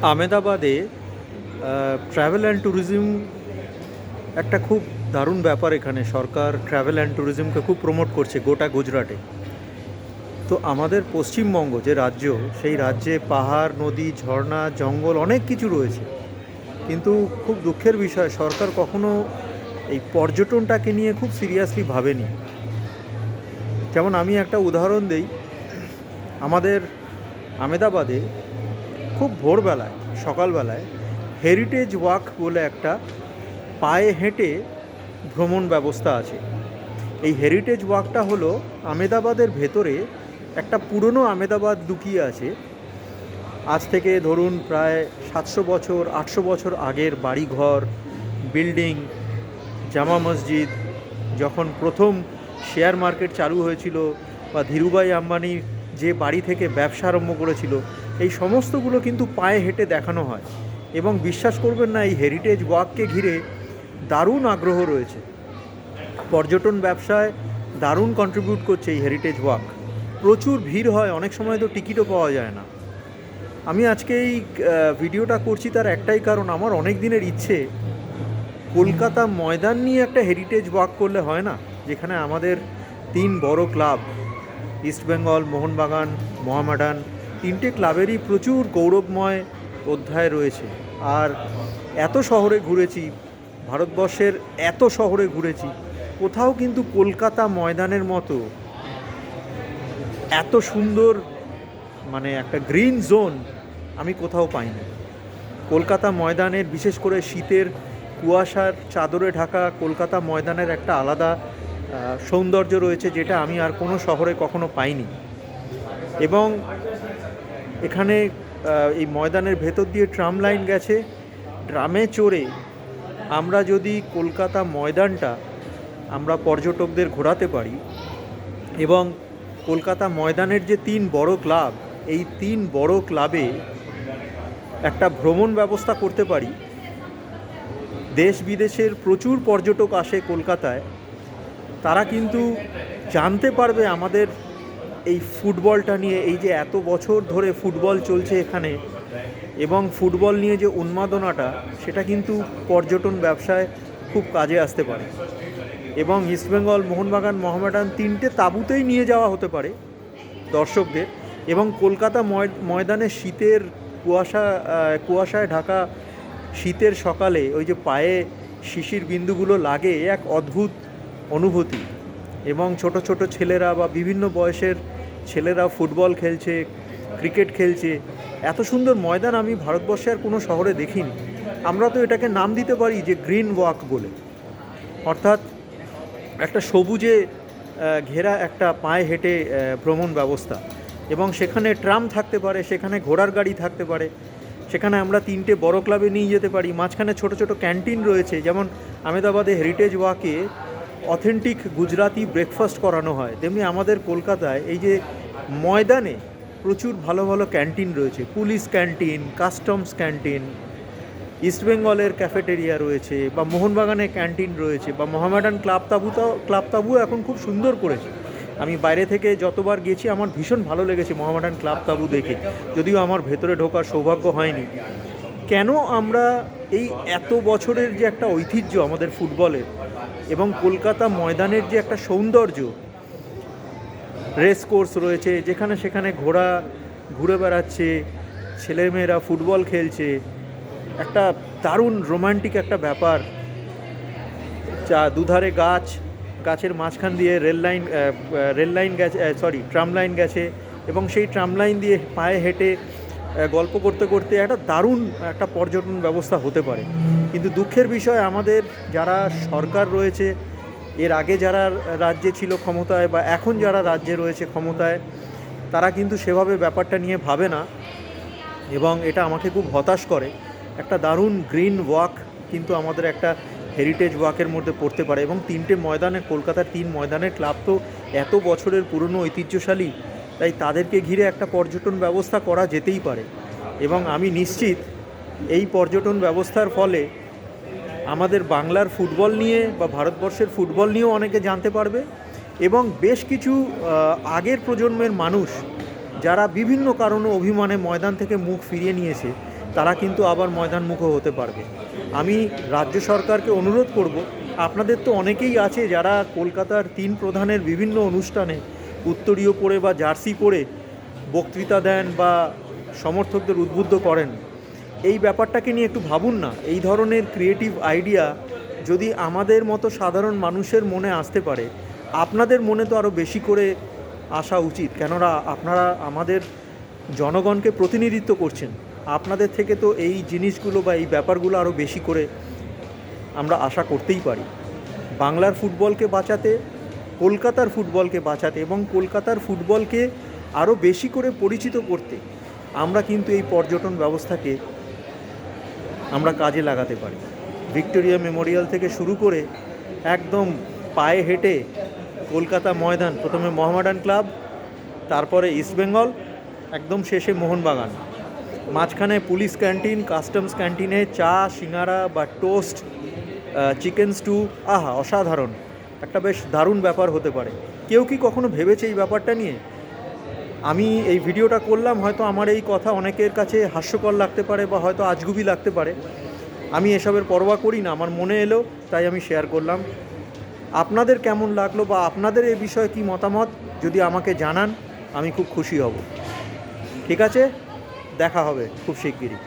আমেদাবাদে travel and tourism একটা খুব দারুণ ব্যাপার। এখানে সরকার ট্রাভেল অ্যান্ড ট্যুরিজমকে খুব প্রমোট করছে গোটা গুজরাটে। তো আমাদের পশ্চিমবঙ্গ যে রাজ্য, সেই রাজ্যে পাহাড়, নদী, ঝর্ণা, জঙ্গল অনেক কিছু রয়েছে, কিন্তু খুব দুঃখের বিষয় সরকার কখনো এই পর্যটনটাকে নিয়ে খুব সিরিয়াসলি ভাবেনি। যেমন আমি একটা উদাহরণ দেই, আমাদের আমেদাবাদে খুব ভোরবেলায়, সকালবেলায় হেরিটেজ ওয়াক বলে একটা পায়ে হেঁটে ভ্রমণ ব্যবস্থা আছে। এই হেরিটেজ ওয়াকটা হলো আমেদাবাদের ভেতরে একটা পুরনো আমেদাবাদ লুকিয়ে আছে। আজ থেকে ধরুন প্রায় 700 বছর 800 বছর আগের বাড়িঘর, বিল্ডিং, জামা মসজিদ, যখন প্রথম শেয়ার মার্কেট চালু হয়েছিল বা ধীরুভাই আম্বানি যে বাড়ি থেকে ব্যবসা আরম্ভ করেছিল, এই সমস্তগুলো কিন্তু পায়ে হেঁটে দেখানো হয়। এবং বিশ্বাস করবেন না, এই হেরিটেজ ওয়াককে ঘিরে দারুণ আগ্রহ রয়েছে। পর্যটন ব্যবসায় দারুণ কন্ট্রিবিউট করছে এই হেরিটেজ ওয়াক। প্রচুর ভিড় হয়, অনেক সময় তো টিকিটও পাওয়া যায় না। আমি আজকে এই ভিডিওটা করছি তার একটাই কারণ, আমার অনেক দিনের ইচ্ছে কলকাতা ময়দান নিয়ে একটা হেরিটেজ ওয়াক করলে হয় না, যেখানে আমাদের তিন বড় ক্লাব ইস্টবেঙ্গল, মোহনবাগান, মোহামেডান, তিনটে ক্লাবেরই প্রচুর গৌরবময় অধ্যায় রয়েছে। আর এত শহরে ঘুরেছি, ভারতবর্ষের এত শহরে ঘুরেছি, কোথাও কিন্তু কলকাতা ময়দানের মতো এত সুন্দর মানে একটা গ্রিন জোন আমি কোথাও পাইনি। কলকাতা ময়দানের, বিশেষ করে শীতের কুয়াশার চাদরে ঢাকা কলকাতা ময়দানের একটা আলাদা সৌন্দর্য রয়েছে, যেটা আমি আর কোনো শহরে কখনো পাইনি। এবং এখানে এই ময়দানের ভেতর দিয়ে ট্রাম লাইন গেছে। ট্রামে চড়ে আমরা যদি কলকাতা ময়দানটা আমরা পর্যটকদের ঘোরাতে পারি, এবং কলকাতা ময়দানের যে তিন বড় ক্লাব, এই তিন বড় ক্লাবে একটা ভ্রমণ ব্যবস্থা করতে পারি, দেশ বিদেশের প্রচুর পর্যটক আসে কলকাতায়, তারা কিন্তু জানতে পারবে আমাদের এই ফুটবলটা নিয়ে, এই যে এত বছর ধরে ফুটবল চলছে এখানে, এবং ফুটবল নিয়ে যে উন্মাদনাটা, সেটা কিন্তু পর্যটন ব্যবসায় খুব কাজে আসতে পারে। এবং ইস্টবেঙ্গল, মোহনবাগান, মোহামেডান তিনটে তাঁবুতেই নিয়ে যাওয়া হতে পারে দর্শকদের। এবং কলকাতা ময়দানে শীতের কুয়াশায় ঢাকা শীতের সকালে ওই যে পায়ে শিশির বিন্দুগুলো লাগে, এক অদ্ভুত অনুভূতি। এবং ছোট ছোট ছেলেরা বা বিভিন্ন বয়সের ছেলেরা ফুটবল খেলছে, ক্রিকেট খেলছে। এত সুন্দর ময়দান আমি ভারতবর্ষে আর কোনো শহরে দেখিনি। আমরা তো এটাকে নাম দিতে পারি যে গ্রিন ওয়াক বলে, অর্থাৎ একটা সবুজে ঘেরা একটা পায়ে হেঁটে ভ্রমণ ব্যবস্থা। এবং সেখানে ট্রাম থাকতে পারে, সেখানে ঘোড়ার গাড়ি থাকতে পারে, সেখানে আমরা তিনটে বড় ক্লাবে নিয়ে যেতে পারি। মাঝখানে ছোট ছোট ক্যান্টিন রয়েছে, যেমন আমেদাবাদে হেরিটেজ ওয়াকে অথেন্টিক গুজরাতি ব্রেকফাস্ট করানো হয়, তেমনি আমাদের কলকাতায় এই যে ময়দানে প্রচুর ভালো ভালো ক্যান্টিন রয়েছে। পুলিশ ক্যান্টিন, কাস্টমস ক্যান্টিন, ইস্টবেঙ্গলের ক্যাফেটেরিয়া রয়েছে, বা মোহনবাগানের ক্যান্টিন রয়েছে, বা মোহামেডান ক্লাব তাবুও এখন খুব সুন্দর করেছে। আমি বাইরে থেকে যতবার গেছি আমার ভীষণ ভালো লেগেছে মোহামেডান ক্লাব তাবু দেখে, যদিও আমার ভেতরে ঢোকার সৌভাগ্য হয়নি। কেন আমরা এই এত বছরের যে একটা ঐতিহ্য আমাদের ফুটবলের, এবং কলকাতা ময়দানের যে একটা সৌন্দর্য, রেস কোর্স রয়েছে যেখানে সেখানে ঘোড়া ঘুরে বেড়াচ্ছে, ছেলেমেয়েরা ফুটবল খেলছে, একটা দারুণ রোমান্টিক একটা ব্যাপার। দুধারে গাছ, গাছের মাঝখান দিয়ে রেল লাইন গেছে, ট্রাম লাইন গেছে, এবং সেই ট্রাম লাইন দিয়ে পায়ে হেঁটে গল্প করতে করতে একটা দারুণ একটা পর্যটন ব্যবস্থা হতে পারে। কিন্তু দুঃখের বিষয়, আমাদের যারা সরকার রয়েছে, এর আগে যারা রাজ্যে ছিল ক্ষমতায়, বা এখন যারা রাজ্যে রয়েছে ক্ষমতায়, তারা কিন্তু সেভাবে ব্যাপারটা নিয়ে ভাবে না, এবং এটা আমাকে খুব হতাশ করে। একটা দারুণ গ্রিন ওয়াক কিন্তু আমাদের একটা হেরিটেজ ওয়াকের মধ্যে পড়তে পারে। এবং তিনটে ময়দানে, কলকাতার তিন ময়দানের ক্লাব তো এত বছরের পুরনো ঐতিহ্যশালী, তাই তাদেরকে ঘিরে একটা পর্যটন ব্যবস্থা করা যেতেই পারে। এবং আমি নিশ্চিত এই পর্যটন ব্যবস্থার ফলে আমাদের বাংলার ফুটবল নিয়ে বা ভারতবর্ষের ফুটবল নিয়েও অনেকে জানতে পারবে। এবং বেশ কিছু আগের প্রজন্মের মানুষ যারা বিভিন্ন কারণে অভিমানে ময়দান থেকে মুখ ফিরিয়ে নিয়েছে, তারা কিন্তু আবার ময়দানমুখো হতে পারবে। আমি রাজ্য সরকারকে অনুরোধ করব, আপনাদের তো অনেকেই আছে যারা কলকাতার 3 প্রধানের বিভিন্ন অনুষ্ঠানে উত্তরীয় পরে বা জার্সি পরে বক্তৃতা দেন বা সমর্থকদের উদ্বুদ্ধ করেন। এই ব্যাপারটাকে নিয়ে একটু ভাবুন না। এই ধরনের ক্রিয়েটিভ আইডিয়া যদি আমাদের মতো সাধারণ মানুষের মনে আসতে পারে, আপনাদের মনে তো আরও বেশি করে আসা উচিত। কেননা আপনারা আমাদের জনগণকে প্রতিনিধিত্ব করছেন। আপনাদের থেকে তো এই জিনিসগুলো বা এই ব্যাপারগুলো আরও বেশি করে আমরা আশা করতেই পারি। বাংলার ফুটবলকে বাঁচাতে, কলকাতার ফুটবলকে বাঁচাতে এবং কলকাতার ফুটবলকে আরও বেশি করে পরিচিত করতে আমরা কিন্তু এই পর্যটন ব্যবস্থাকে আমরা কাজে লাগাতে পারি। ভিক্টোরিয়া মেমোরিয়াল থেকে শুরু করে একদম পায়ে হেঁটে কলকাতা ময়দান, প্রথমে মোহামেডান ক্লাব, তারপরে ইস্টবেঙ্গল, একদম শেষে মোহনবাগান, মাঝখানে পুলিশ ক্যান্টিন, কাস্টমস ক্যান্টিনে চা, সিঙ্গারা বা টোস্ট, চিকেন স্টু, আহা অসাধারণ, একটা বেশ দারুণ ব্যাপার হতে পারে। কেউ কি কখনো ভেবেছে এই ব্যাপারটা নিয়ে? আমি এই ভিডিওটা করলাম, হয়তো আমার এই কথা অনেকের কাছে হাস্যকর লাগতে পারে বা হয়তো আজগুবি লাগতে পারে। আমি এসবের পরোয়া করি না, আমার মনে এলো তাই আমি শেয়ার করলাম। আপনাদের কেমন লাগলো বা আপনাদের এই বিষয়ে কী মতামত যদি আমাকে জানান, আমি খুব খুশি হব। ঠিক আছে, দেখা হবে খুব শিগগিরই।